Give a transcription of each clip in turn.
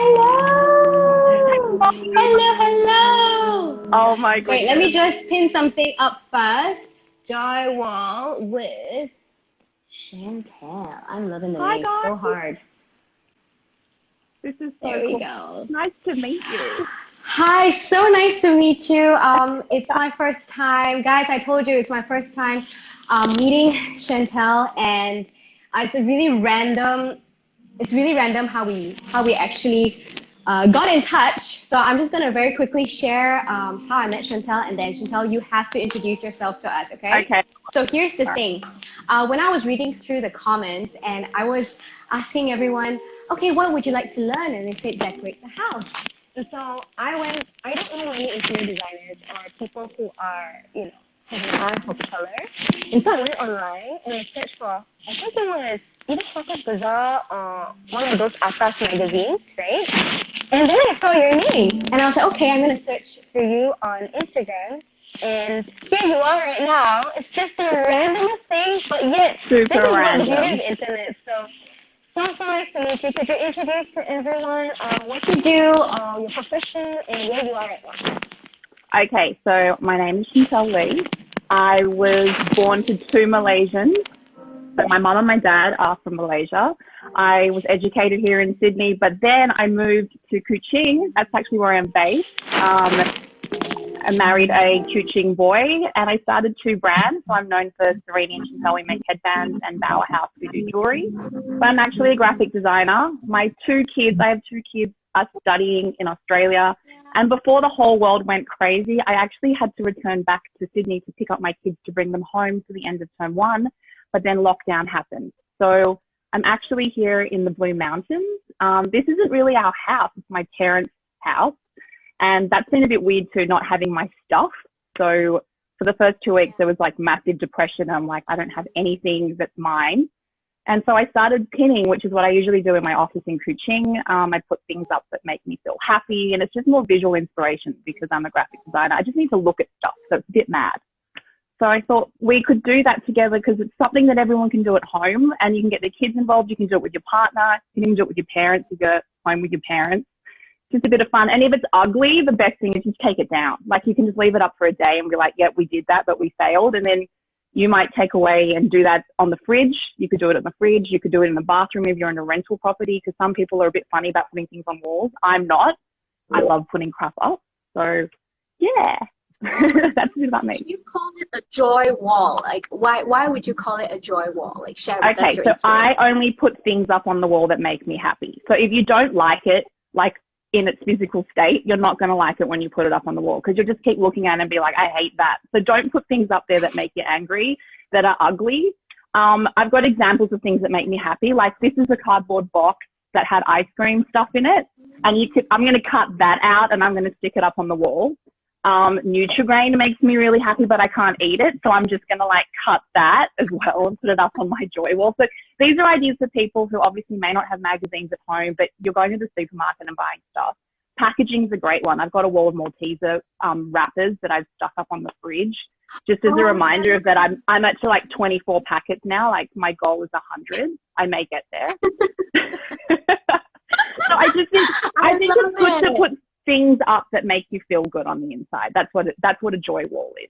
Hello! Hello, hello! Oh my Wait, let me goodness. just pin something up first. Joy Wall with Shen Tel. I'm loving the Hi name so guys. hard. This is so There we cool. go. Nice to meet you. Hi, so nice to meet you. It's my first time, guys. I told you it's my first time meeting Chantel, and it's a really random. It's really random how we actually got in touch. So I'm just gonna very quickly share how I met Chantel, and then Chantel, you have to introduce yourself to us, okay? Okay. So here's the All right. thing. When I was reading through the comments, and I was asking everyone, okay, what would you like to learn? And they said decorate the house. And so I don't know many interior designers or people who are, having an eye for color. And so I went online and I searched for, I think it was either Focus Bazaar or one of those Atas magazines, right? And then I saw your name. And I was like, okay, I'm going to search for you on Instagram. And here you are right now. It's just the randomest thing, but yet this Super is what the beauty of random. the internet. So nice to meet you. Could you introduce to everyone what you do, your profession, and where you are right now? Okay, so my name is Shen Tel. I was born to two Malaysians, but my mum and my dad are from Malaysia. I was educated here in Sydney, but then I moved to Kuching. That's actually where I'm based. I married a Kuching boy, and I started two brands. So I'm known for Serene and Chantel. We make headbands, and Bower House, we do jewelry. But I'm actually a graphic designer. I have two kids, are studying in Australia. And before the whole world went crazy, I actually had to return back to Sydney to pick up my kids to bring them home for the end of term one. But then lockdown happened. So I'm actually here in the Blue Mountains. This isn't really our house. It's my parents' house. And that's been a bit weird too, not having my stuff. So for the first 2 weeks, there was like massive depression. I'm like, I don't have anything that's mine. And so I started pinning, which is what I usually do in my office in Kuching. I put things up that make me feel happy, and it's just more visual inspiration because I'm a graphic designer. I just need to look at stuff, so it's a bit mad. So I thought we could do that together because it's something that everyone can do at home, and you can get the kids involved. You can do it with your partner. You can do it with your parents. You go home with your parents. Just a bit of fun. And if it's ugly, the best thing is just take it down. Like you can just leave it up for a day and be like, yeah, we did that, but we failed. And then you might take away and do that on the fridge. You could do it on the fridge. You could do it in the bathroom if you're in a rental property, because some people are a bit funny about putting things on walls. I'm not. I love putting crap up. So yeah, that's a bit about me. You called it a joy wall. Like, why would you call it a joy wall? Like, share with us Okay, your so inspiration. I only put things up on the wall that make me happy. So if you don't like it, like in its physical state, you're not going to like it when you put it up on the wall because you'll just keep looking at it and be like, I hate that. So don't put things up there that make you angry, that are ugly. I've got examples of things that make me happy. Like this is a cardboard box that had ice cream stuff in it. And I'm going to cut that out and I'm going to stick it up on the wall. Nutrigrain makes me really happy, but I can't eat it. So I'm just going to like cut that as well and put it up on my joy wall. So these are ideas for people who obviously may not have magazines at home, but you're going to the supermarket and buying stuff. Packaging is a great one. I've got a wall of Malteser wrappers that I've stuck up on the fridge just as a reminder of that I'm at to like 24 packets now. Like my goal is 100. I may get there. So I think it's good to put things up that make you feel good on the inside. That's what a joy wall is.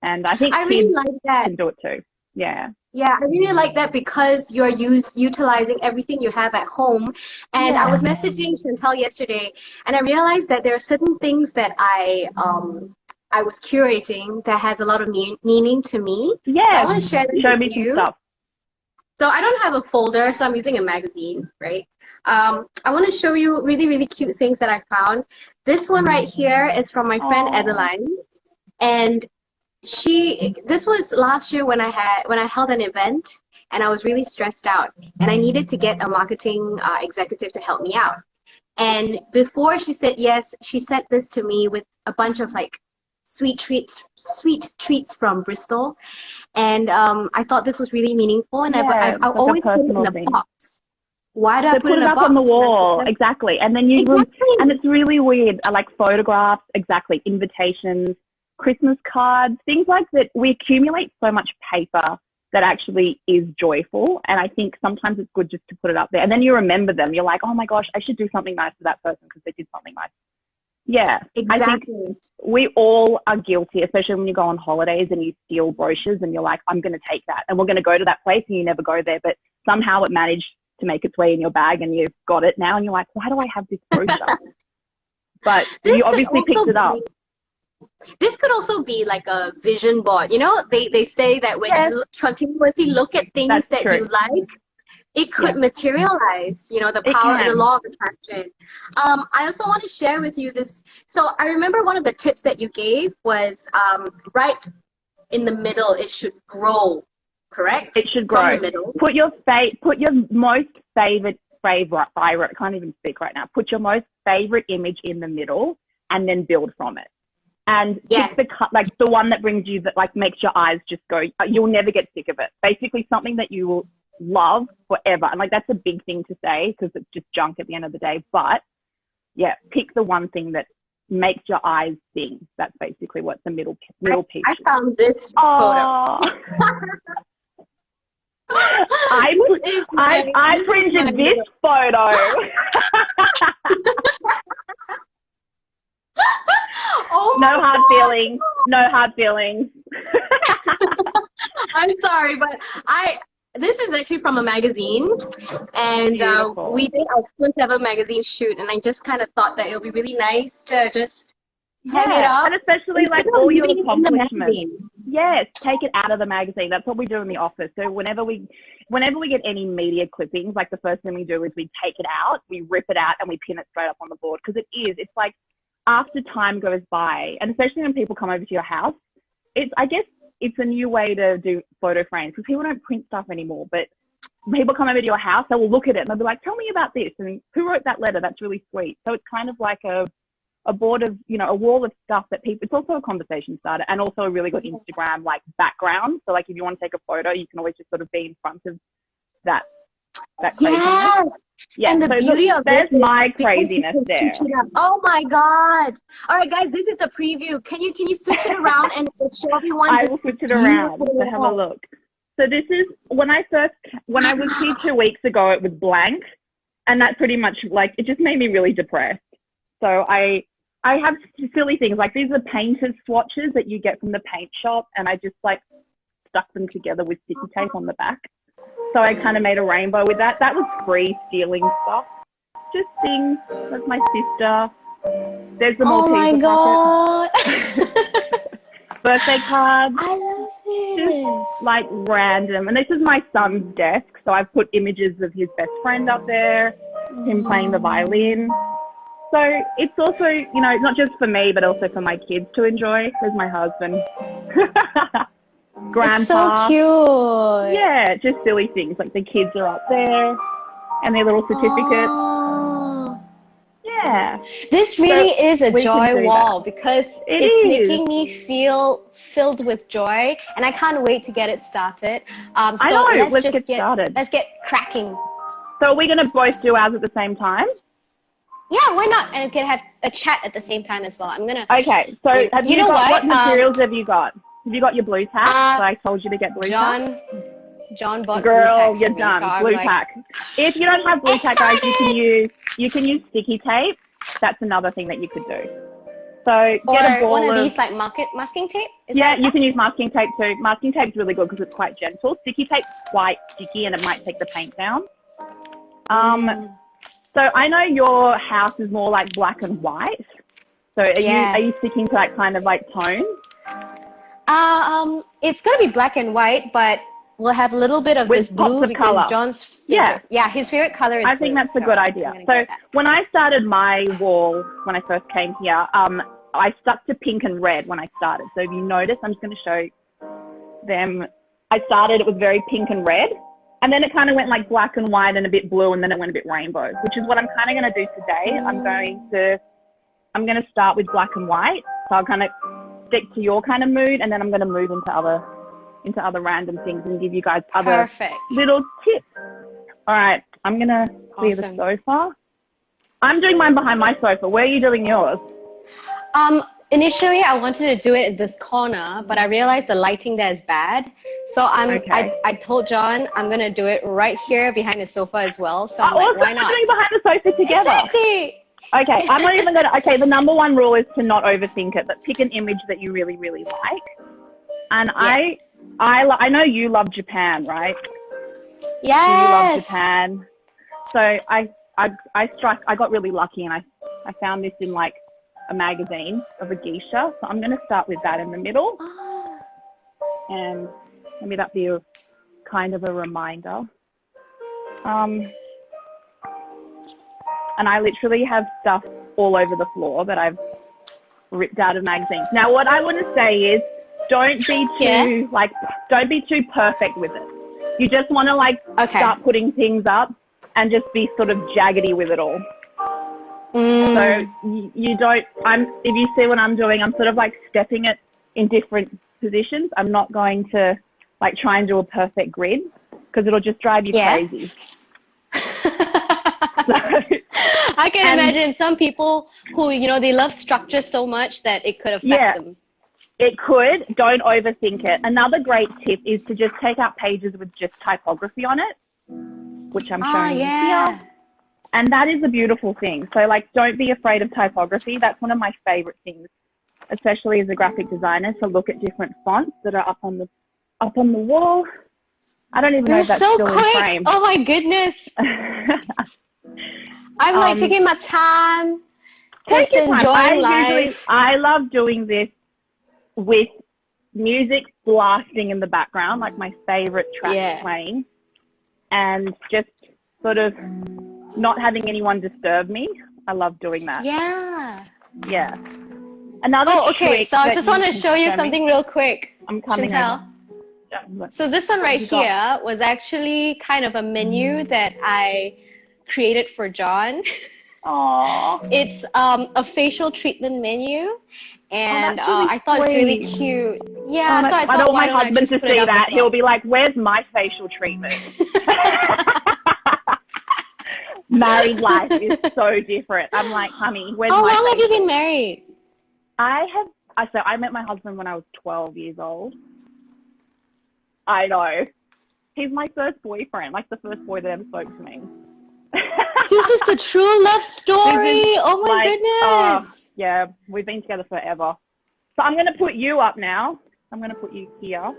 And I think I kids really like that. can do it too. Yeah. Yeah, I really like that because you're utilizing everything you have at home. And I was messaging Chantel yesterday, and I realized that there are certain things that I was curating that has a lot of meaning to me. Yeah. So I want to share them Show with me you. some stuff. So I don't have a folder, so I'm using a magazine, right? I want to show you really, really cute things that I found. This one right here is from my friend Adeline, and this was last year when I held an event and I was really stressed out and I needed to get a marketing executive to help me out. And before she said yes, she sent this to me with a bunch of like sweet treats from Bristol. And I thought this was really meaningful, and Yeah, I like always a put it in personal a thing. box. Why do I So put it in it a up box? on the wall, exactly. And then Exactly. and it's really weird. I like photographs, exactly, invitations, Christmas cards, things like that. We accumulate so much paper that actually is joyful. And I think sometimes it's good just to put it up there. And then you remember them. You're like, oh my gosh, I should do something nice for that person because they did something nice. Yeah, Exactly. I think we all are guilty, especially when you go on holidays and you steal brochures and you're like, I'm going to take that and we're going to go to that place, and you never go there. But somehow it managed to make its way in your bag and you've got it now and you're like, why do I have this brochure? But you obviously picked it up. This could also be like a vision board. You know, they say that when you continuously look at things that you like, it could materialize, you know, the power and the law of attraction. I also want to share with you this. So I remember one of the tips that you gave was right in the middle, it should grow, correct? It should grow. From the middle. Put your most favorite, I can't even speak right now. Put your most favorite image in the middle and then build from it. And pick the one that brings you, that like makes your eyes just go, you'll never get sick of it. Basically something that you will love forever. And like, that's a big thing to say because it's just junk at the end of the day. But yeah, pick the one thing that makes your eyes sing. That's basically what the middle piece. I found this photo. I printed this photo. Oh no hard feelings. No hard feelings. I'm sorry, but this is actually from a magazine, and we did our first ever magazine shoot, and I just kind of thought that it would be really nice to just hang it up. And especially like all your accomplishments. Yes, take it out of the magazine. That's what we do in the office. So whenever we get any media clippings, like the first thing we do is we take it out, we rip it out, and we pin it straight up on the board because it's like after time goes by, and especially when people come over to your house, I guess it's a new way to do photo frames because people don't print stuff anymore. But people come over to your house, they will look at it and they'll be like, tell me about this. And who wrote that letter? That's really sweet. So it's kind of like a board of, you know, a wall of stuff that people, it's also a conversation starter and also a really good Instagram like background. So like if you want to take a photo, you can always just sort of be in front of that craziness. Yeah, and the beauty of there's this my craziness there. Oh my god! All right, guys, this is a preview. Can you switch it around and show everyone? I will switch it around to have a look. So this is when I was here 2 weeks ago. It was blank, and that pretty much like it just made me really depressed. So I have silly things like these are painter's swatches that you get from the paint shop, and I just like stuck them together with sticky tape on the back. So I kind of made a rainbow with that. That was free stealing stuff. Just things. That's my sister. There's the Malteser. Oh my god. Birthday cards. I love this. Just like random. And this is my son's desk. So I've put images of his best friend up there, him playing the violin. So it's also, you know, not just for me, but also for my kids to enjoy. There's my husband. Grandpa. It's so cute. Yeah, just silly things. Like the kids are up there and their little certificates. Oh. Yeah. This really is a joy wall because it's making me feel filled with joy, and I can't wait to get it started. So I know. Let's get started. Let's get cracking. So are we going to both do ours at the same time? Yeah, why not? And we can have a chat at the same time as well. I'm gonna. Okay. So have you got what materials have you got? Have you got your blue tack? So I told you to get blue tack. John bought Girl, blue tack. You're done. So blue tack. If you don't have blue tack, guys, you can use sticky tape. That's another thing that you could do. So get a ball one of these like masking tape. You can use masking tape too. Masking tape is really good because it's quite gentle. Sticky tape's quite sticky and it might take the paint down. So I know your house is more like black and white. So are you sticking to that kind of like tone? It's gonna be black and white, but we'll have a little bit of this blue because color. John's favorite. Yeah, his favorite color is blue. I think that's a good idea. So when I started my wall, when I first came here, I stuck to pink and red when I started. So if you notice, I'm just going to show them. I started, it was very pink and red. And then it kind of went like black and white and a bit blue, and then it went a bit rainbow, which is what I'm kind of going to do today. I'm going to start with black and white. So I'll kind of stick to your kind of mood, and then I'm going to move into other random things and give you guys other little tips. All right, I'm going to clear the sofa. I'm doing mine behind my sofa. Where are you doing yours? Initially, I wanted to do it in this corner, but I realized the lighting there is bad. So Okay. I told John I'm gonna do it right here behind the sofa as well. So I'm like, Also, why we're not? doing behind the sofa together. Exactly. Okay, I'm not even gonna. Okay, the number one rule is to not overthink it, but pick an image that you really, really like. And Yeah. I know you love Japan, right? Yes. You love Japan. So I got really lucky, and I found this in like a magazine of a geisha. So I'm gonna start with that in the middle, Oh, and maybe that be a kind of a reminder. And I literally have stuff all over the floor that I've ripped out of magazines. Now, what I want to say is, don't be too perfect with it. You just want to okay. start putting things up and just be sort of jaggedy with it all. Mm. So you don't. If you see what I'm doing, I'm sort of like stepping it in different positions. I'm not going to like try and do a perfect grid because it'll just drive you crazy. I can imagine some people who, they love structure so much that it could affect them. It could. Don't overthink it. Another great tip is to just take out pages with just typography on it, which I'm showing you here. And that is a beautiful thing. So don't be afraid of typography. That's one of my favorite things, especially as a graphic designer, to look at different fonts that are up on the wall. I don't even know if that's so still quick. in frame. Oh my goodness. I'm taking my time. Take Just your time. enjoying life. I love doing this with music blasting in the background, like my favorite track playing, and just sort of not having anyone disturb me. I love doing that. Yeah. Another okay. So I just want to show you something real quick. I'm coming Shen Tel. So this one right here was actually kind of a menu that I created for John. Aww. It's a facial treatment menu, and I thought it's really cute. Yeah, so I don't want my husband to see that. He'll be like, "Where's my facial treatment?" Married life is so different. I'm like, honey, where's my How long facial? have you been married? So I met my husband when I was 12 years old. I know. He's my first boyfriend, like the first boy that ever spoke to me. This is the true love story. Oh my goodness. Yeah, we've been together forever. So I'm going to put you up now. I'm going to put you here.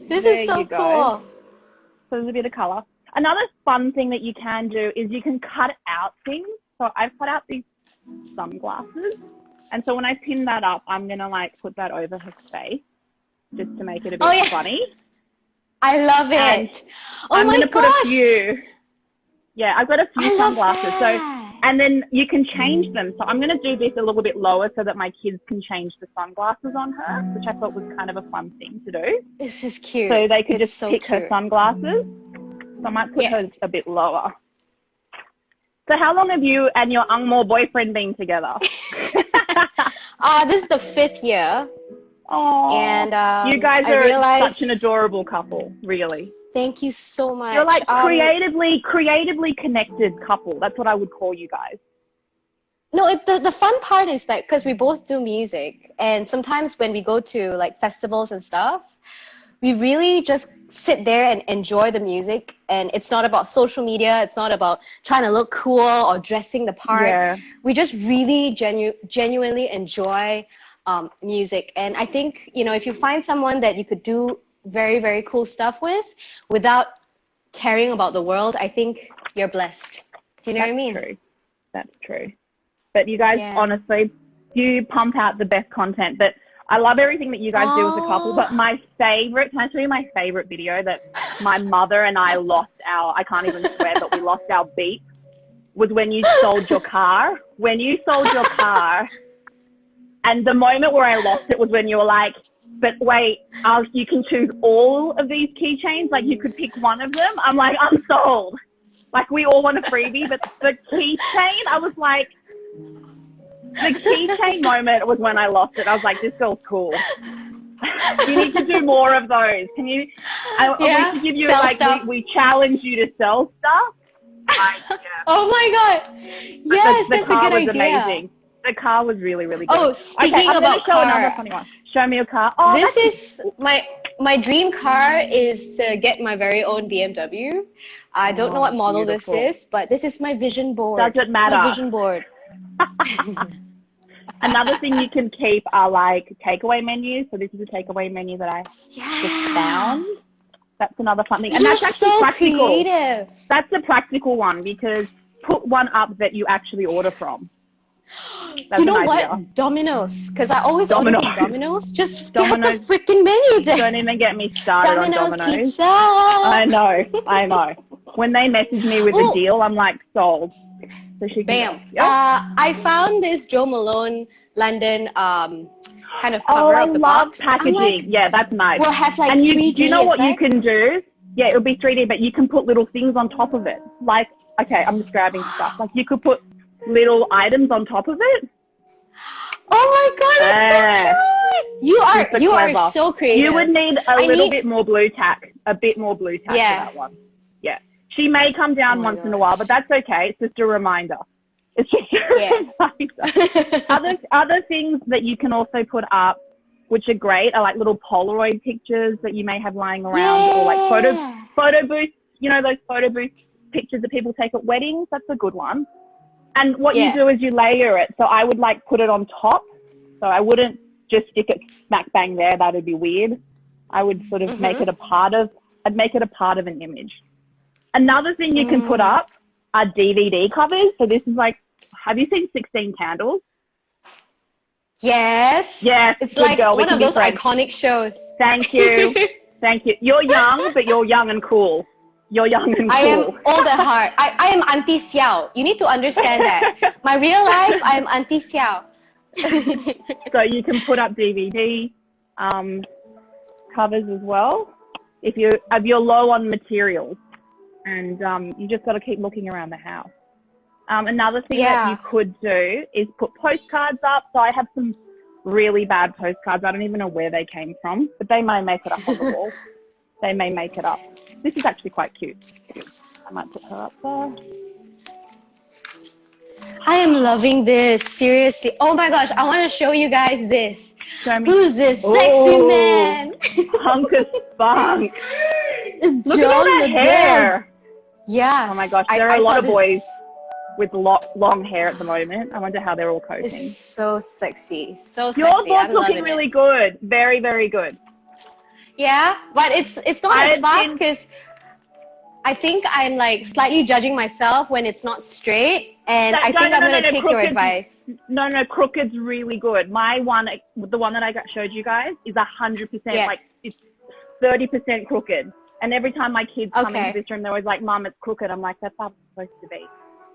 This is so cool. So there's a bit of color. Another fun thing that you can do is you can cut out things. So I've cut out these sunglasses. And so when I pin that up, I'm going to put that over her face just to make it a bit funny. I love it. I'm going to put a few. Yeah, I've got a few sunglasses. So, and then you can change them. So I'm going to do this a little bit lower so that my kids can change the sunglasses on her, which I thought was kind of a fun thing to do. This is cute. So they could just pick her sunglasses. So I might put her a bit lower. So how long have you and your Angmo boyfriend been together? This is the 5th year. Oh, and you guys are such an adorable couple, really. Thank you so much. You're like creatively connected couple. That's what I would call you guys. No, the fun part is that because we both do music, and sometimes when we go to festivals and stuff, we really just sit there and enjoy the music. And it's not about social media. It's not about trying to look cool or dressing the part. Yeah. We just really genuinely enjoy music. And I think, if you find someone that you could do very, very cool stuff with without caring about the world, I think you're blessed. Do you know what I mean? True. That's true. But you guys, honestly, you pump out the best content. But I love everything that you guys do as a couple. But my favorite, can I tell you my favorite video that my mother and I lost I can't even swear, but we lost our beat, was when you sold your car. When you sold your car, and the moment where I lost it was when you were like, but wait, you can choose all of these keychains. You could pick one of them. I'm like, I'm sold. We all want a freebie, but the keychain, I was like, the keychain moment was when I lost it. I was like, this girl's cool. You need to do more of those. Can you? We should give you we challenge you to sell stuff. Oh my god! Yes, that's a good idea. Amazing. The car was really, really good. Oh, Okay, speaking I'm going to about show another car, funny one. Show me your car. Oh, this that's is my dream car is to get my very own BMW. I don't know what model beautiful. this is, but this is my vision board. Doesn't It's my matter. vision board. Another thing you can keep are like takeaway menus. So this is a takeaway menu that I just found. That's another fun thing. And You're that's actually so practical. creative. That's a practical one because put one up that you actually order from. That's You know an idea. what? Domino's. Because I always order Domino's. from Domino's. Just Domino's. get the freaking menu there. Don't even get me started Domino's on Domino's. pizza. I know. When they message me with a deal, I'm like, sold. So she can Bam. Yep. I found this Joe Malone London kind of cover I of the love box. packaging. Like, yeah, that's nice. we'll have like And 3D do you know what you effects. can do? Yeah, it'll be 3D, but you can put little things on top of it. Like, okay, I'm just grabbing stuff. Like, you could put little items on top of it. Oh my god, that's so cute! You clever. are so creative. You would need a little bit more blue tack. A bit more blue tack for that one. Yeah. She may come down once in a while, but that's okay. It's just a reminder. It's just a reminder. Other things that you can also put up, which are great, are like little Polaroid pictures that you may have lying around, or like photo booths. You know those photo booth pictures that people take at weddings? That's a good one. And what you do is you layer it. So I would like put it on top. So I wouldn't just stick it smack bang there. That would be weird. I would sort of make it a part of an image. Another thing you can put up are DVD covers. So this is like, have you seen 16 Candles? Yes. Yes. It's like girl. one of those iconic shows. Thank you. Thank you. You're young, but you're young and cool. You're young and cool. I am old at heart. I am Auntie Xiao. You need to understand that. My real life, I am Auntie Xiao. So you can put up DVD covers as well if you're low on materials, and you just got to keep looking around the house. Another thing that you could do is put postcards up. So I have some really bad postcards. I don't even know where they came from, but they may make it up on the wall. They may make it up. This is actually quite cute. I might put her up there. I am loving this. Seriously. Oh my gosh, I want to show you guys this. Show me. Who's this sexy man? Hunk of spunk. It's Look at all that hair. Yeah. Oh my gosh, there are a lot of boys with long hair at the moment. I wonder how they're all coping. It's so sexy. So Your sexy. book's looking really good. Very, very good. Yeah, but it's not as fast because I think I'm like slightly judging myself when it's not straight, and I think I'm going to take your advice. No, crooked's really good. My one, the one that I showed you guys, is 100%, like it's 30% crooked. And every time my kids come into this room, they're always like, "Mom, it's crooked." I'm like, "That's how it's supposed to be."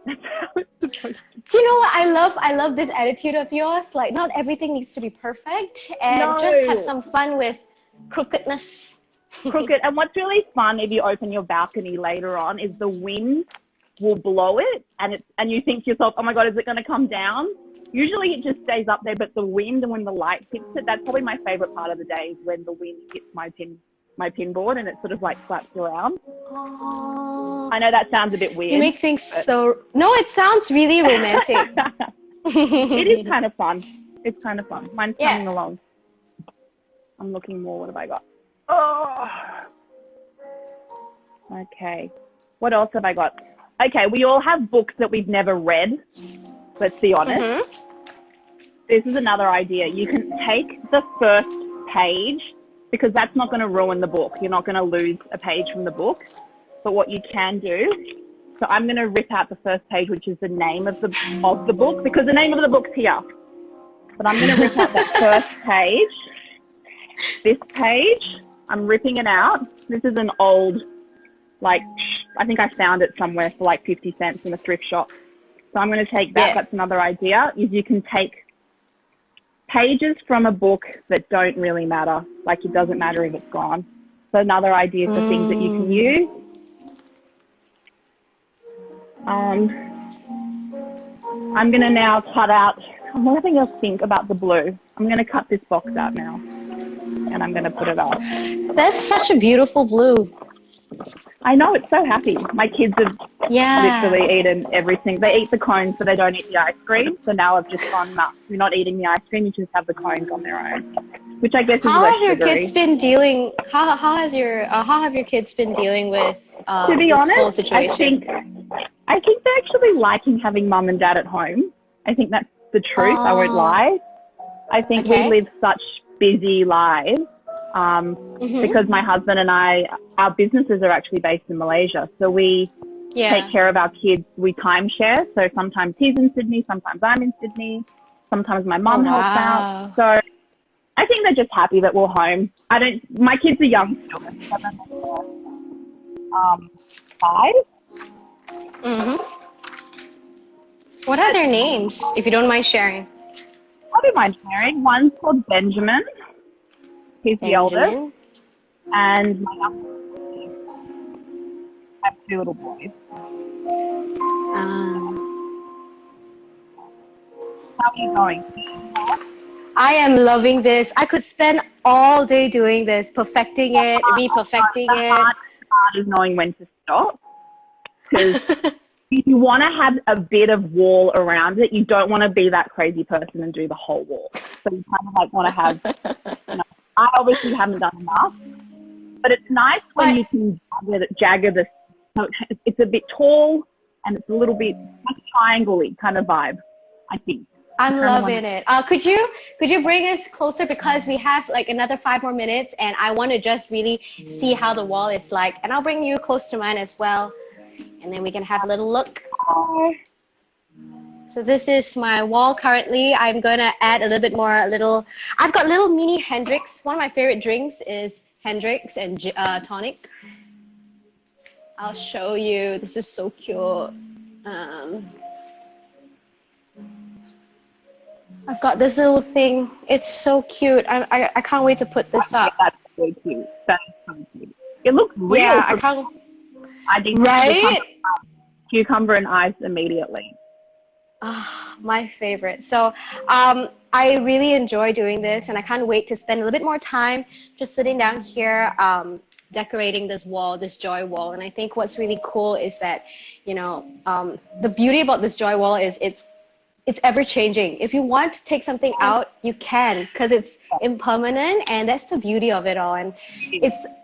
That's how it's supposed to be. Do you know what I love this attitude of yours. Like, not everything needs to be perfect, and just have some fun with crookedness. Crooked. And what's really fun if you open your balcony later on is the wind will blow it, and you think to yourself, "Oh my God, is it going to come down?" Usually it just stays up there, but the wind and when the light hits it, that's probably my favorite part of the day, is when the wind hits my pin board and it sort of like slaps around. Oh, I know that sounds a bit weird. You make things No, it sounds really romantic. It is kind of fun. It's kind of fun. Mine's coming along. I'm looking more. What have I got? Oh. Okay. What else have I got? Okay, we all have books that we've never read. Let's be honest. This is another idea. You can take the first page, because that's not going to ruin the book. You're not going to lose a page from the book. But what you can do, so I'm going to rip out the first page, which is the name of the book, because the name of the book's here. But I'm going to rip out that first page. This page, I'm ripping it out. This is an old, like, I think I found it somewhere for like 50 cents in a thrift shop. So I'm going to take that. That's another idea, is you can take pages from a book that don't really matter. Like, it doesn't matter if it's gone. So another idea for things that you can use. I'm going to now cut out, I'm having a think about the blue. I'm going to cut this box out now, and I'm going to put it up. That's such a beautiful blue. I know, it's so happy. My kids have literally eaten everything. They eat the cones, but they don't eat the ice cream. So now I've just gone, no, you're not eating the ice cream, you just have the cones on their own, which I guess is How less have your sugary. kids been dealing? How have your kids been dealing with To be this honest, whole situation? I think they're actually liking having mum and dad at home. I think that's the truth. I won't lie. I think we live such busy lives because my husband and I, our businesses are actually based in Malaysia. So we take care of our kids. We timeshare. So sometimes he's in Sydney, sometimes I'm in Sydney, sometimes my mum helps out. So I think they're just happy that we're home. My kids are young still. 5. What are their names, if you don't mind sharing? I don't mind sharing. One's called Benjamin. He's the eldest. And my youngest, I have 2 little boys. How are you going? I am loving this. I could spend all day doing this, perfecting it, re-perfecting it. The hard part is knowing when to stop. Because you want to have a bit of wall around it. You don't want to be that crazy person and do the whole wall. So you kind of like want to have, I obviously haven't done enough, but it's nice when you can jagger the, so it's a bit tall and it's a little bit like triangle-y kind of vibe, I think. I'm loving it. Could you bring us closer, because we have like another 5 more minutes and I want to just really see how the wall is like, and I'll bring you close to mine as well. And then we can have a little look. So this is my wall currently. I'm going to add a little bit more, I've got little mini Hendrix. One of my favorite drinks is Hendrix and tonic. I'll show you. This is so cute. I've got this little thing. It's so cute. I can't wait to put this up. That's so cute. That is so cute. It looks real. Yeah, I can't. I think right? Cucumber and ice immediately. My favorite. So I really enjoy doing this, and I can't wait to spend a little bit more time just sitting down here decorating this wall, this joy wall. And I think what's really cool is that, the beauty about this joy wall is it's ever changing. If you want to take something out, you can, because it's impermanent, and that's the beauty of it all. And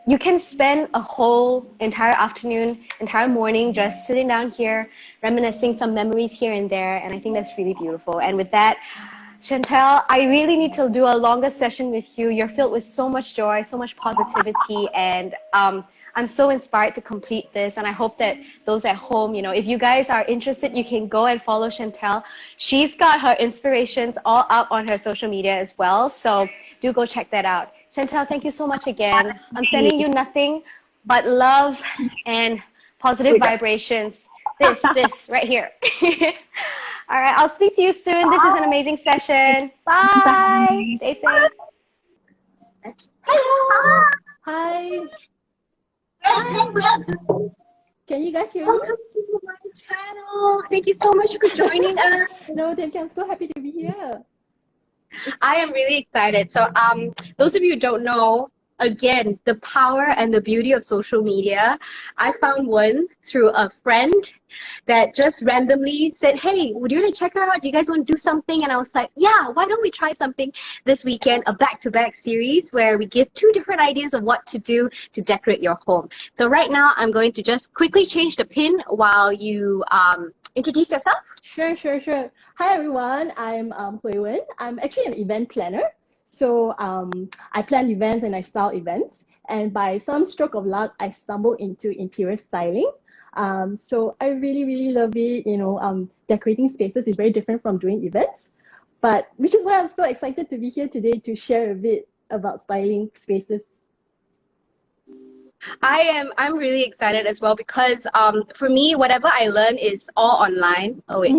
you can spend a whole entire afternoon, entire morning just sitting down here, reminiscing some memories here and there, and I think that's really beautiful. And with that, Shen Tel, I really need to do a longer session with you. You're filled with so much joy, so much positivity, and I'm so inspired to complete this, and I hope that those at home, if you guys are interested, you can go and follow Shen Tel. She's got her inspirations all up on her social media as well, so do go check that out. Shen Tel, thank you so much again. I'm sending you nothing but love and positive vibrations. This right here. All right, I'll speak to you soon. This is an amazing session. Bye. Stay safe. Hello. Hi. Can you guys hear me? Welcome to my channel. Thank you so much for joining us. No, thank you. I'm so happy to be here. I am really excited. So those of you who don't know, again, the power and the beauty of social media. I found one through a friend that just randomly said, hey, would you want to check it out? Do you guys want to do something? And I was like, yeah, why don't we try something this weekend, a back-to-back series where we give 2 different ideas of what to do to decorate your home. So right now, I'm going to just quickly change the pin while you introduce yourself. Sure. Hi, everyone. I'm Hui Wen. I'm actually an event planner. So I plan events and I style events. And by some stroke of luck, I stumbled into interior styling. So I really love it. Decorating spaces is very different from doing events. But which is why I'm so excited to be here today to share a bit about styling spaces. I'm really excited as well because for me, whatever I learn is all online. Oh wait.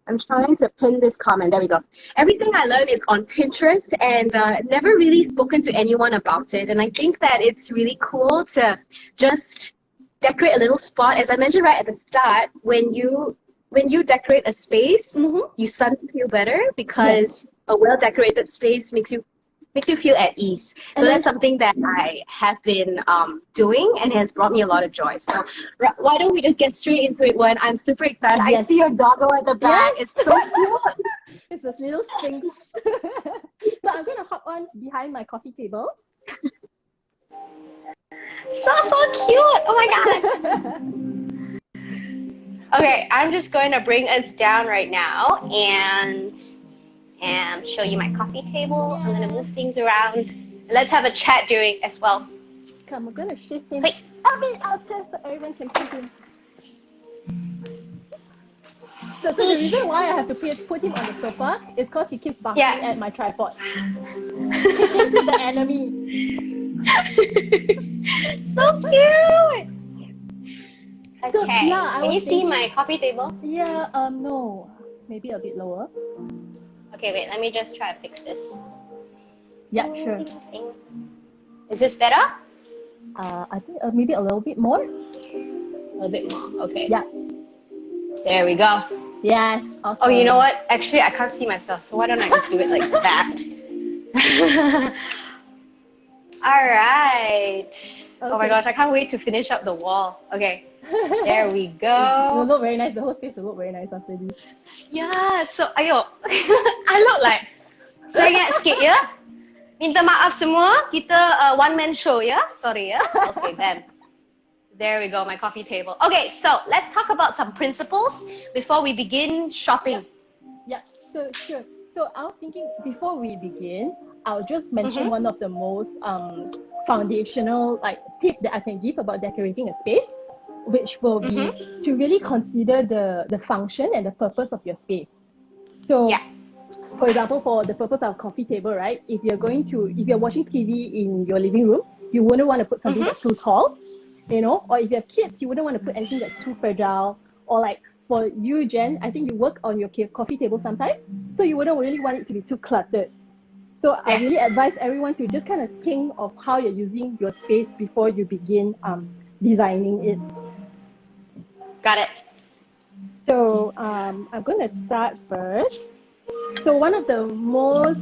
I'm trying to pin this comment. There we go. Everything I learn is on Pinterest and never really spoken to anyone about it. And I think that it's really cool to just decorate a little spot. As I mentioned right at the start, when you decorate a space, you suddenly feel better because a well-decorated space makes you makes you feel at ease. So And that's something that I have been doing and has brought me a lot of joy. So why don't we just get straight into it, Wen? I'm super excited. I Yes. see your doggo at the back. Yes. It's so cute. It's this little sphinx. So I'm gonna hop on behind my coffee table. So cute. Oh my god. Okay, I'm just going to bring us down right now and show you my coffee table. I'm going to move things around. Let's have a chat during as well. Come, we're gonna shift him Wait. a bit out there so everyone can see him. So the reason why I have to put him on the sofa is because he keeps barking at my tripod. He thinks he's the enemy. So cute. So, Okay, yeah, I can you was see thinking- my coffee table? Yeah, no. Maybe a bit lower. Okay, wait, let me just try to fix this. Yeah, sure. Is this better? I think maybe a little bit more. A little bit more, okay. Yeah. There we go. Yes. Awesome. Oh, you know what? Actually, I can't see myself, so why don't I just do it like that? All right. Oh my Okay. gosh, I can't wait to finish up the wall. Okay, there we It will go. look very nice. The whole space will look very nice after this. Yeah, so ayo, I look like saya ingat sikit ya. Minta maaf semua, kita one man show ya. Sorry ya. Okay, then. There we go, my coffee table. Okay, so let's talk about some principles before we begin shopping. Yeah. So sure. So I was thinking before we begin, I'll just mention one of the most foundational tip that I can give about decorating a space, which will be to really consider the function and the purpose of your space. So Yeah. for example, for the purpose of a coffee table, right? If you're watching TV in your living room, you wouldn't want to put something that's too tall, you know, or if you have kids, you wouldn't want to put anything that's too fragile, or like for you, Jen, I think you work on your coffee table sometimes, so you wouldn't really want it to be too cluttered. So I really advise everyone to just kind of think of how you're using your space before you begin designing it. Got it. So I'm going to start first. So one of the most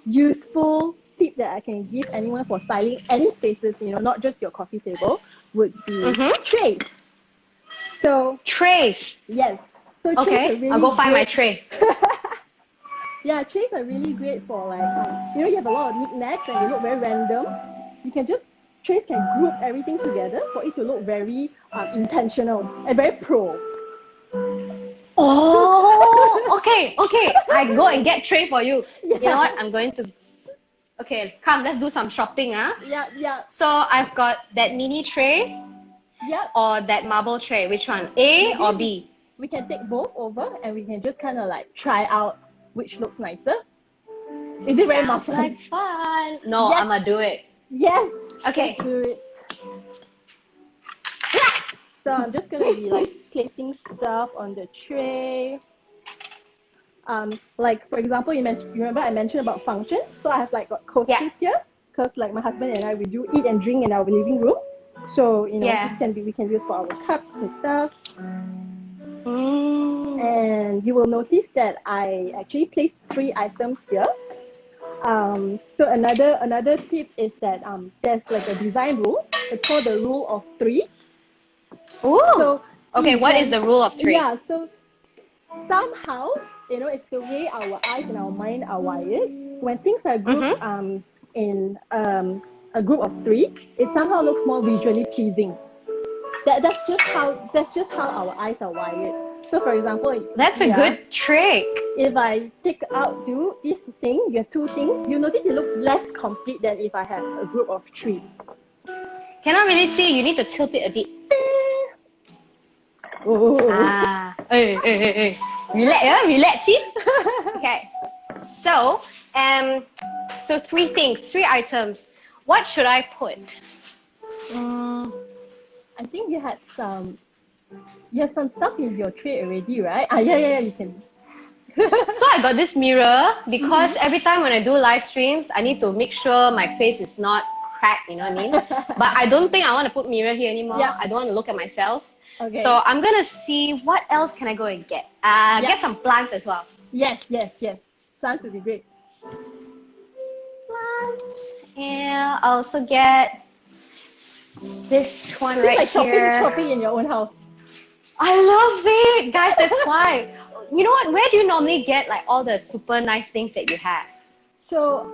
useful tip that I can give anyone for styling any spaces, you know, not just your coffee table, would be trays. So Trays. yes. So trays are Okay, really I'll go find my great. tray. Yeah, trays are really great for like, you know, you have a lot of knickknacks and they look very random. Trays can group everything together for it to look very intentional and very pro. Oh, okay. I go and get tray for you. You know what? I'm going to. Okay, come. Let's do some shopping, ah. Yeah. So I've got that mini tray or that marble tray. Which one? A or B? We can take both over and we can just kind of like try out which looks nicer. Is it very Sounds muffled? like fun. No, Yes. I'ma do it. Yes. Okay. Let's do it. So I'm just gonna be like placing stuff on the tray. Like for example, you remember I mentioned about function. So I have like got coasters here because like my husband and I, we do eat and drink in our living room. So you know we can use for our cups and stuff. And you will notice that I actually placed 3 items here. So another tip is that there's like a design rule. It's called the rule of 3. Ooh. So Okay, what is the rule of 3? Yeah, so somehow, you know, it's the way our eyes and our mind are wired. When things are grouped in a group of 3, it somehow looks more visually pleasing. That's just how our eyes are wired. So for example, That's a good trick. if I take out this thing, you have 2 things, you notice it looks less complete than if I have a group of 3. Cannot really see. You need to tilt it a bit. Oh. Hey. Relax, sis. Okay. So, 3 things, 3 items. What should I put? I think you have some stuff in your tray already, right? Yeah, you can. So I got this mirror because every time when I do live streams, I need to make sure my face is not cracked, you know what I mean? But I don't think I want to put mirror here anymore. Yeah. I don't want to look at myself. Okay. So I'm going to see what else can I go and get. Get some plants as well. Yes. Plants would be great. And I'll also get this one It's right like here. shopping in your own house. I love it, guys. That's why. You know what? Where do you normally get like all the super nice things that you have? So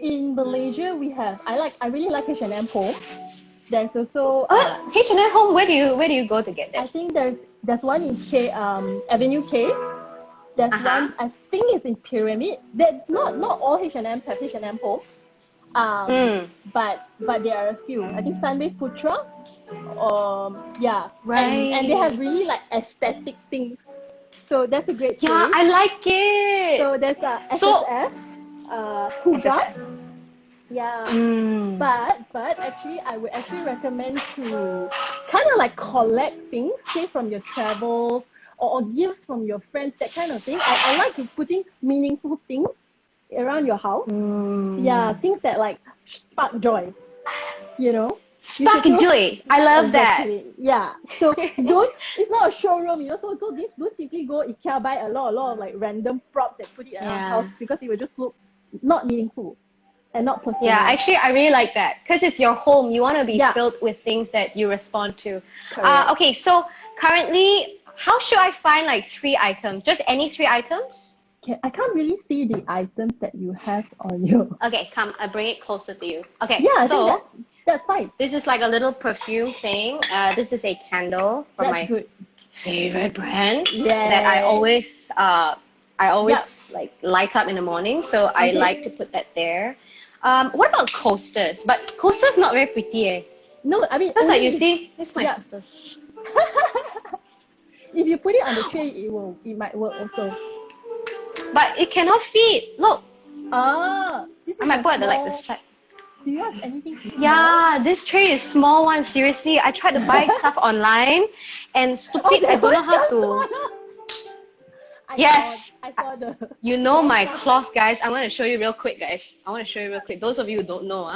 in Malaysia we have I really like H&M Home. There's also H&M Home. Where do you go to get I this? think there's one in Avenue K. There's one I think it's in Pyramid. That not all H&M have H&M Home. But there are a few. I think Sunway Putra. Yeah. Right. And they have really like aesthetic things. So that's a great place. Yeah, I like it. So there's SSF, Huga. Yeah. But actually I would actually recommend to kind of like collect things, say from your travels or gifts from your friends, that kind of thing. I like to putting meaningful things around your house. Yeah, things that like spark joy. You know? Spark joy. I love Exactly. Yeah. So it's not a showroom, you know. So don't simply go IKEA, buy a lot of like random props and put it around the house, because it will just look not meaningful and not personal. Yeah, actually, I really like that because it's your home. You want to be filled with things that you respond to. Okay, so currently, how should I find like 3 items? Just any 3 items? I can't really see the items that you have on you. Okay, come, I bring it closer to you. Okay, Yeah, so I think that's fine. this is like a little perfume thing. This is a candle from my favorite brand that I always like light up in the morning. So I like to put that there. What about coasters? But coasters not very pretty, eh? No, I mean, because like you see, this is my coaster. If you put it on the tray, it might work also. But it cannot fit. Look. This is I might put it at the side. Do you have anything? Yeah, this tray is small one. Seriously, I tried to buy stuff online, and stupid, I don't know how to. I saw you know my cloth, guys. I want to show you real quick, guys. I want to show you real quick. Those of you who don't know,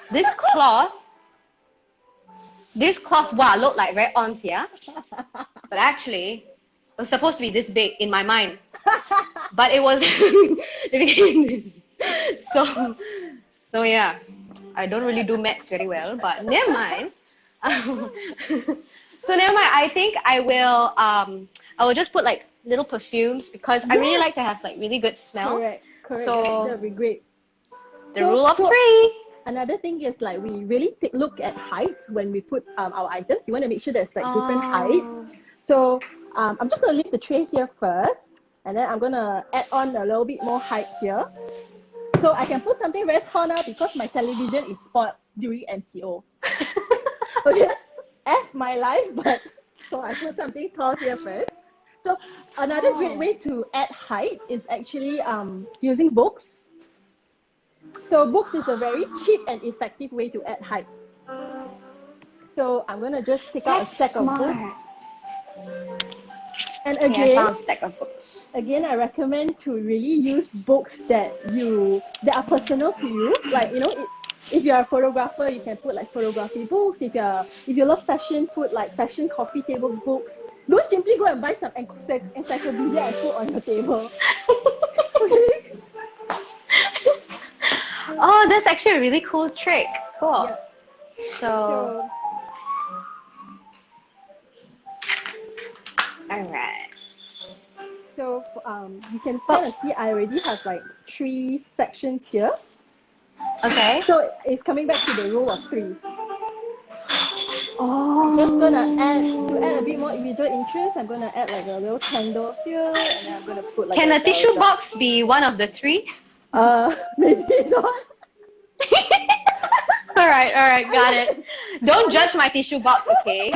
this cloth, wow, look like very arms, yeah. But actually, it was supposed to be this big in my mind, but it was. So yeah, I don't really do maths very well, but never mind. So never mind. I think I will just put like little perfumes because I really like to have like really good smells. Correct. So that'd be great. The rule of 3. Another thing is like we really look at height when we put our items. You want to make sure there's like different heights. So I'm just gonna leave the tray here first, and then I'm gonna add on a little bit more height here. So I can put something very tall now because my television is spoiled during MCO. Okay, F my life, but so I put something tall here first. So another great way to add height is actually using books. So books is a very cheap and effective way to add height. So I'm gonna just take out a stack of books. And again, I found a stack of books. Again, I recommend to really use books that are personal to you. Like, you know, if you're a photographer, you can put like photography books. If you love fashion, put like fashion coffee table books. Don't simply go and buy some encyclopedia and put on your table. Oh, that's actually a really cool trick. Cool. Yeah. So alright. So you can kind of see I already have like 3 sections here. Okay. So it's coming back to the rule of 3. Oh. Just gonna add a bit more visual interest. I'm gonna add like a little candle here, and then I'm gonna put like. Can a tissue box be one of the 3? Maybe not. All right, got it. Don't judge my tissue box, okay?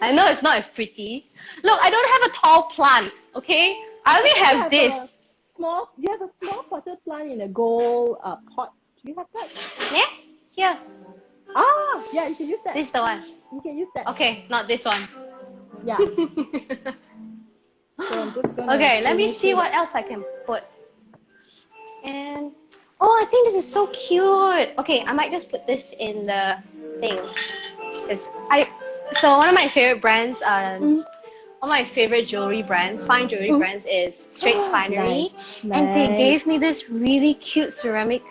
I know it's not as pretty. Look, I don't have a tall plant, okay? I only have this. You have a small potted plant in a gold pot. Do you have that? Yeah, here. Yeah, you can use that. This is the one. You can use that. Okay, not this one. Yeah. So I'm just gonna okay, let me see what else I can put. And oh, I think this is so cute. Okay, I might just put this in the thing. So one of my favorite brands of my favorite jewelry brands, fine jewelry brands, is Straits Finery, Nice. and they Nice. gave me this really cute ceramic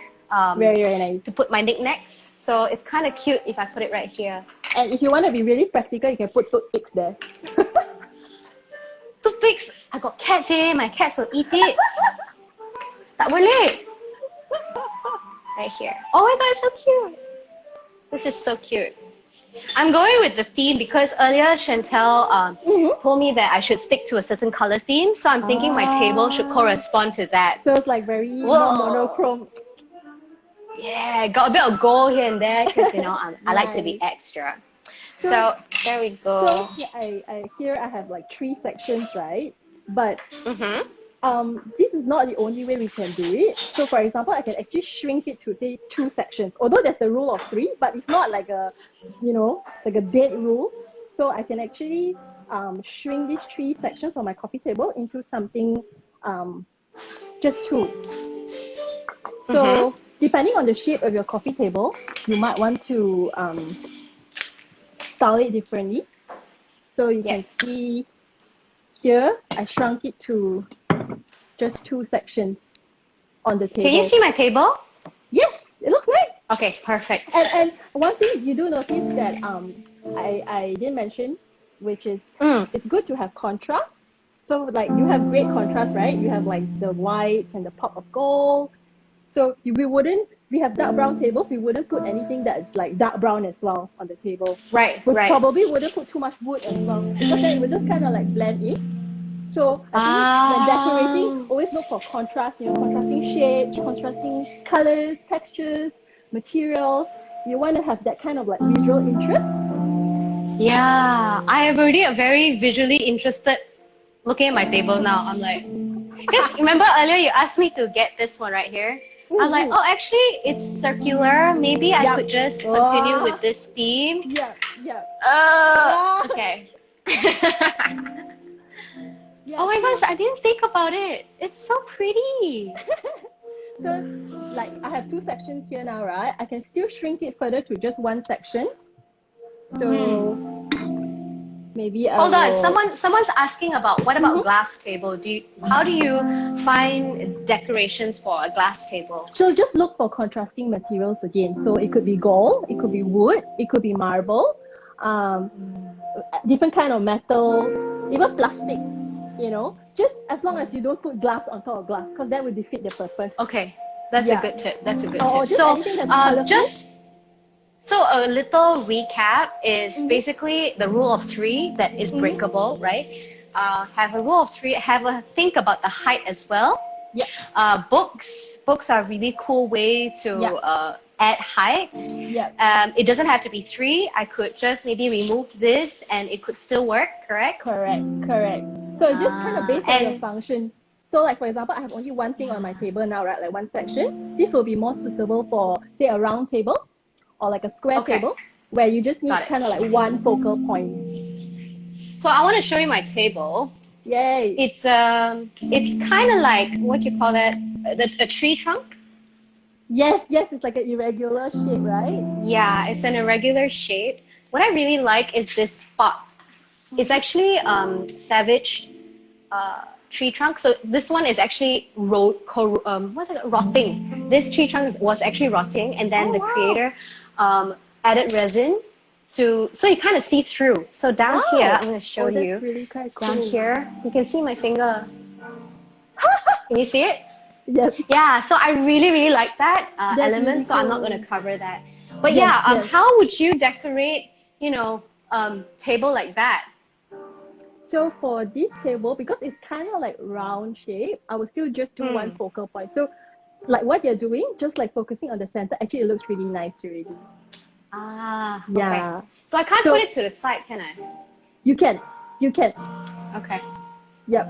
Very, very nice. to put my knickknacks. So it's kind of cute if I put it right here. And if you want to be really practical, you can put toothpicks there. Toothpicks, I got cats here. My cats will eat it. Tak boleh. Right here. Oh my god, it's so cute. This is so cute. I'm going with the theme because earlier Shen Tel told me that I should stick to a certain color theme. So I'm thinking my table should correspond to that. So it's like very more monochrome. Yeah, got a bit of gold here and there because you know I like to be Nice. extra. So there we go. So here I have like 3 sections, right? But this is not the only way we can do it. So for example, I can actually shrink it to say 2 sections. Although there's the rule of 3, but it's not like a, you know, like a dead rule. So I can actually shrink these 3 sections on my coffee table into something just 2. So depending on the shape of your coffee table, you might want to style it differently. So you can see here, I shrunk it to just 2 sections on the table. Can you see my table? Yes, it looks nice. Okay, perfect. And one thing you do notice that I didn't mention, which is it's good to have contrast. So like you have great contrast, right? You have like the whites and the pop of gold. So we have dark brown tables, we wouldn't put anything that's like dark brown as well on the table. Right, We right. probably wouldn't put too much wood as well, because then it would just kind of like blend in. So I think when decorating, always look for contrast, you know, contrasting shades, contrasting colors, textures, materials. You want to have that kind of like visual interest. Yeah, I am already very visually interested looking at my table now. I'm like, because remember earlier you asked me to get this one right here? I'm like, oh, actually it's circular. Maybe I could just continue with this theme. Yeah. Okay. Yeah. Oh my gosh, I didn't think about it. It's so pretty. So like I have 2 sections here now, right? I can still shrink it further to just 1 section. So maybe Hold on, someone's asking about what about glass table? How do you find decorations for a glass table? So just look for contrasting materials again. So it could be gold, it could be wood, it could be marble, different kind of metals, even plastic. You know, just as long as you don't put glass on top of glass, because that would defeat the purpose. Okay, that's a good tip. That's a good Or tip. just anything that's colourful. So a little recap is basically the rule of 3 that is breakable, right? Have a rule of 3. Have a think about the height as well. Yeah. Books are a really cool way to add height. Yeah. It doesn't have to be 3. I could just maybe remove this and it could still work, correct? Correct. So it's just kind of based on your function. So like for example, I have only 1 thing on my table now, right? Like 1 section. This will be more suitable for say a round table or like a square table where you just need kind of like 1 focal point. So I want to show you my table. Yay. It's kind of like, what you call that? A tree trunk? Yes, it's like an irregular shape, right? Yeah, it's an irregular shape. What I really like is this spot. It's actually savage tree trunk. So this one is actually rotting. This tree trunk was actually rotting, and then the creator added resin so you kind of see through. So down here, I'm going to show you. That's really quite cool. Down here, you can see my finger. Can you see it? Yes. Yeah, so I really like that element, really so I'm not cool. going to cover that. But Yes. how would you decorate, table like that? So for this table, because it's kind of like round shape, I will still just do 1 focal point. So like what you're doing, just like focusing on the center, actually it looks really nice already. Ah, Yeah. okay. So I can't put it to the side, can I? You can. Okay, Yep.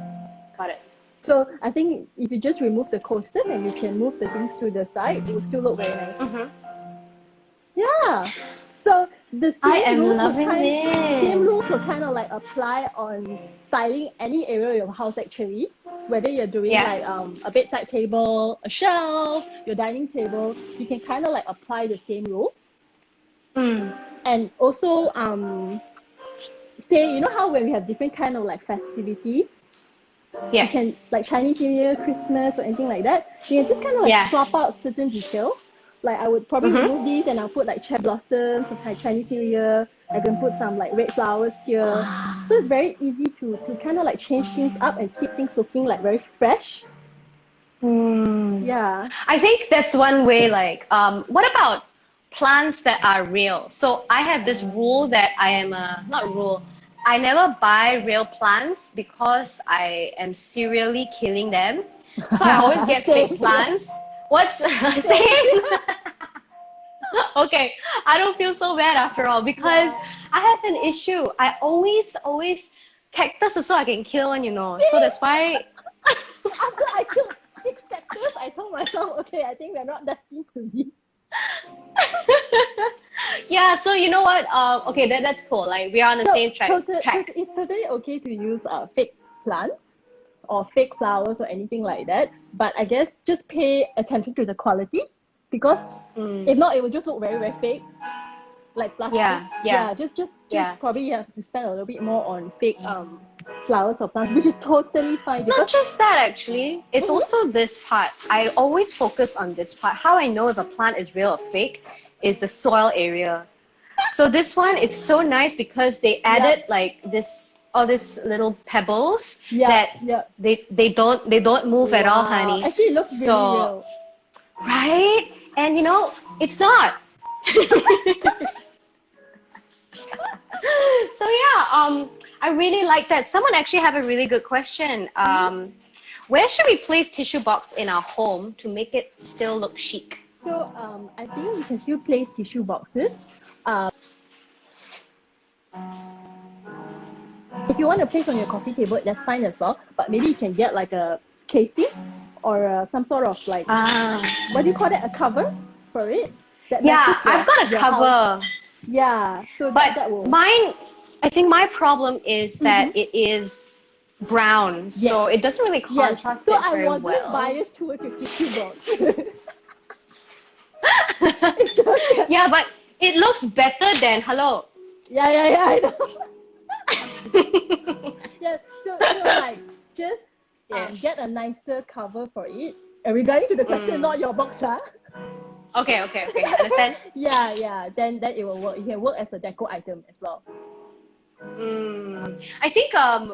got it. So I think if you just remove the coaster and you can move the things to the side, it will still look very nice. Yeah. So the same rules will kind of like apply on styling any area of your house actually. Whether you're doing like a bedside table, a shelf, your dining table, you can kind of like apply the same rules. And also say, you know how when we have different kind of like festivities, you Yes. can like Chinese New Year, Christmas, or anything like that. You can just kind of like Yeah. swap out certain details. Like I would probably remove these and I'll put like cherry blossoms for Chinese New Year. I can put some like red flowers here. So it's very easy to kind of like change things up and keep things looking like very fresh. Yeah. I think that's one way. Like, what about plants that are real? So I have this rule that I am not rule. I never buy real plants because I am serially killing them. So I always get fake plants. What's same? Okay, I don't feel so bad after all because I have an issue. I always cactus also I can kill one, you know. So that's why. After I killed 6 cactus, I told myself, okay, I think we're not destined to be. Yeah, so you know what? Okay, that's cool. Like we are on the same track. It's totally okay to use fake plants or fake flowers or anything like that. But I guess just pay attention to the quality because if not, it will just look very, very fake. Like plastic. Yeah. Just probably you have to spend a little bit more on fake flowers or plants, which is totally fine. Not just that actually. It's also this part. I always focus on this part. How I know if a plant is real or fake is the soil area. So this one, it's so nice because they added like all these little pebbles that they don't move at all, honey. Actually, it looks really real. Right? And you know, it's not. So yeah, I really like that. Someone actually have a really good question. Where should we place tissue box in our home to make it still look chic? So I think you can still place tissue boxes. If you want to place on your coffee table, that's fine as well. But maybe you can get like a casing or some sort of like what do you call that? A cover for it. I've got a cover. House. Yeah, so but that will. Mine, I think my problem is that it is brown, so it doesn't really contrast so it very well. So I wasn't biased towards your tissue box. Yeah, but it looks better than hello. Yeah, I know. So like just get a nicer cover for it. And regarding to the question, not your box, huh? Okay, understand? Yeah, then it will work. It can work as a deco item as well. I think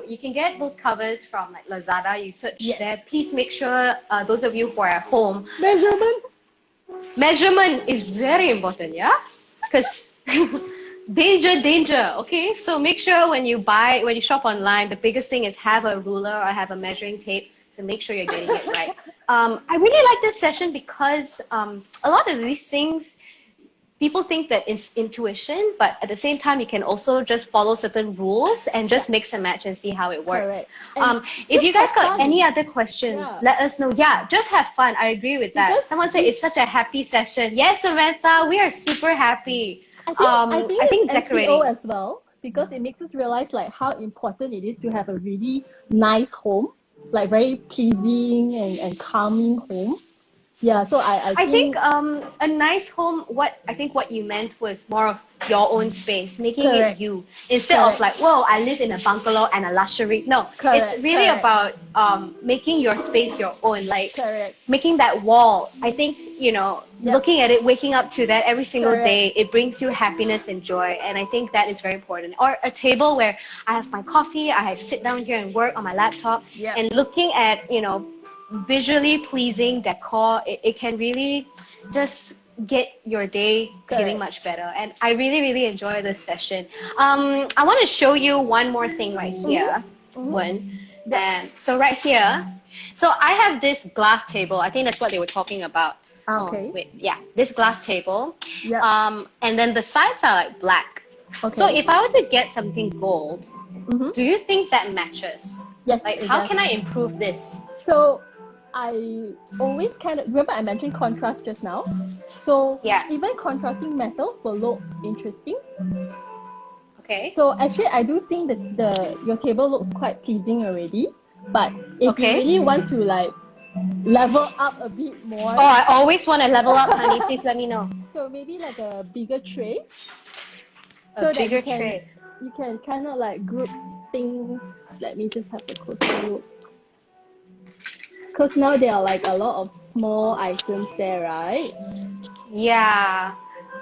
you can get those covers from like Lazada. You search there. Please make sure those of you who are at home, measurement is very important, yeah? Because danger, okay? So make sure when you shop online, the biggest thing is have a ruler or have a measuring tape to make sure you're getting it right. I really like this session because a lot of these things, people think that it's intuition, but at the same time, you can also just follow certain rules and just mix and match and see how it works. If you guys got any other questions, let us know. Yeah, just have fun. I agree with that. Someone said it's such a happy session. Yes, Samantha, we are super happy. I think decorating MCO as well, because it makes us realize like how important it is to have a really nice home, like very pleasing and calming home. Yeah, so I think a nice home, what you meant was more of your own space, making it you, instead of like, whoa, I live in a bungalow and a luxury. No, it's really about making your space your own, like making that wall. I think, you know, looking at it, waking up to that every single day, it brings you happiness and joy. And I think that is very important. Or a table where I have my coffee, I sit down here and work on my laptop, and looking at, you know, visually pleasing decor, it can really just get your day feeling much better. And I really enjoy this session. I want to show you one more thing right here. And so right here, so I have this glass table. I think that's what they were talking about. This glass table. And then the sides are like black. So if I were to get something gold, do you think that matches? Yes. Like, how can I improve this? So I always kind of remember I mentioned contrast just now. So even contrasting metals will look interesting. Okay. So actually, I do think that your table looks quite pleasing already. But if you really want to like level up a bit more. Oh, I always want to level up, honey. Please let me know. So maybe like a bigger tray. A bigger tray. you can kind of like group things. Let me just have a closer look. Because now there are like a lot of small items there, right? Yeah.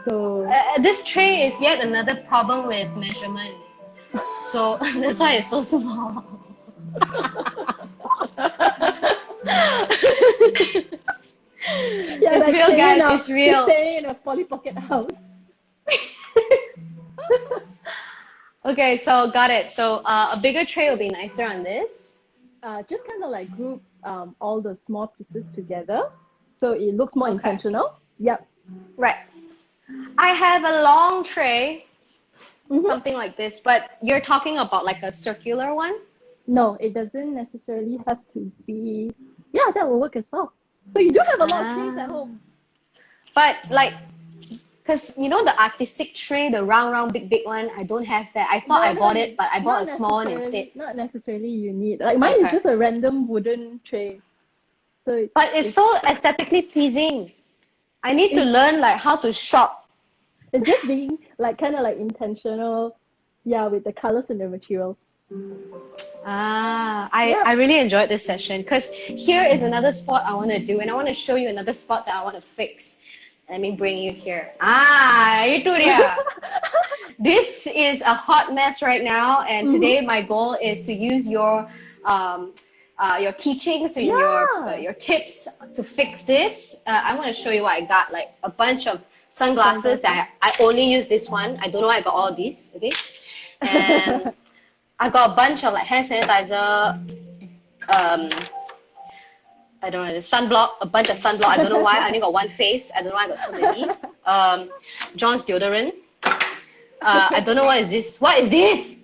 So This tray is yet another problem with measurement. So that's why it's so small. yeah, It's like real, staying guys. It's real. Staying in a Polly Pocket house. Okay, so got it. So a bigger tray will be nicer on this. Just kind of like group all the small pieces together, so it looks more Okay. intentional. Yep. Right. I have a long tray, Mhm. something like this, but you're talking about like a circular one? No, it doesn't necessarily have to be. Yeah, that will work as well. So you do have a lot of trays at home. But like, because you know the artistic tray, the round, big one, I don't have that. I thought No, I bought it, but I bought a not small one necessarily- instead. Not necessarily you need. Like mine is Okay. just a random wooden tray. So But it's so aesthetically pleasing. I need to learn like how to shop. it's just being like kind of like intentional, yeah, with the colors and the materials. I really enjoyed this session because here is another spot I want to do, and I want to show you another spot that I want to fix. Let me bring you here. Itu dia. This is a hot mess right now, and today my goal is to use your teachings and your tips to fix this. I want to show you what I got, like a bunch of sunglasses that I only use this one. I don't know why I got all of these, okay? And I got a bunch of like hand sanitizer, I don't know, the sunblock, a bunch of sunblock. I don't know why. I only got one face. I don't know why I got so many. John's deodorant. I don't know what is this. What is this?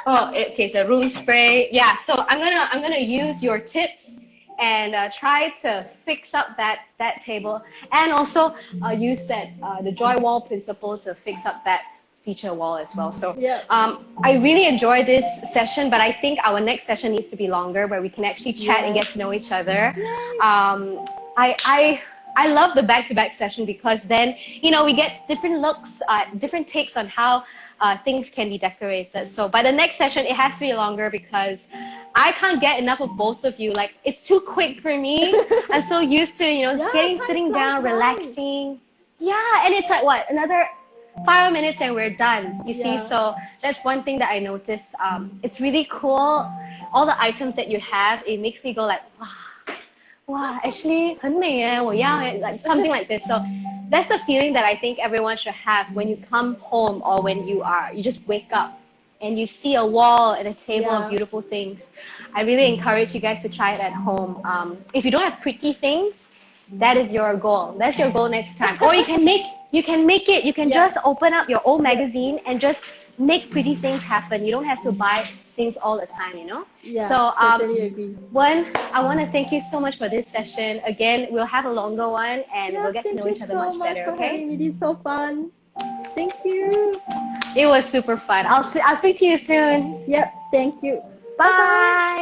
Oh, okay, it's a room spray. Yeah, so I'm gonna use your tips and try to fix up that table, and also use the joy wall principle to fix up that feature wall as well. So I really enjoyed this session, but I think our next session needs to be longer, where we can actually chat and get to know each other. I love the back-to-back session because then, you know, we get different looks, different takes on how things can be decorated. So by the next session, it has to be longer because I can't get enough of both of you. Like, it's too quick for me. I'm so used to, you know, sitting down, relaxing. Yeah, and it's like, what, another 5 minutes and we're done, you see? So that's one thing that I noticed. It's really cool. All the items that you have, it makes me go like, wow, actually, 很美耶，我要耶, like something like this. So that's the feeling that I think everyone should have when you come home, or when you just wake up and you see a wall and a table of beautiful things. I really encourage you guys to try it at home. If you don't have pretty things, that is your goal. That's your goal next time. Or you can make it. You can just open up your old magazine and just make pretty things happen. You don't have to buy things all the time, you know? Yeah, so totally agree. I want to thank you so much for this session. Again, we'll have a longer one and we'll get to know each other much better, okay? It is so fun. Thank you. It was super fun. I'll speak to you soon. Yep, thank you. Bye.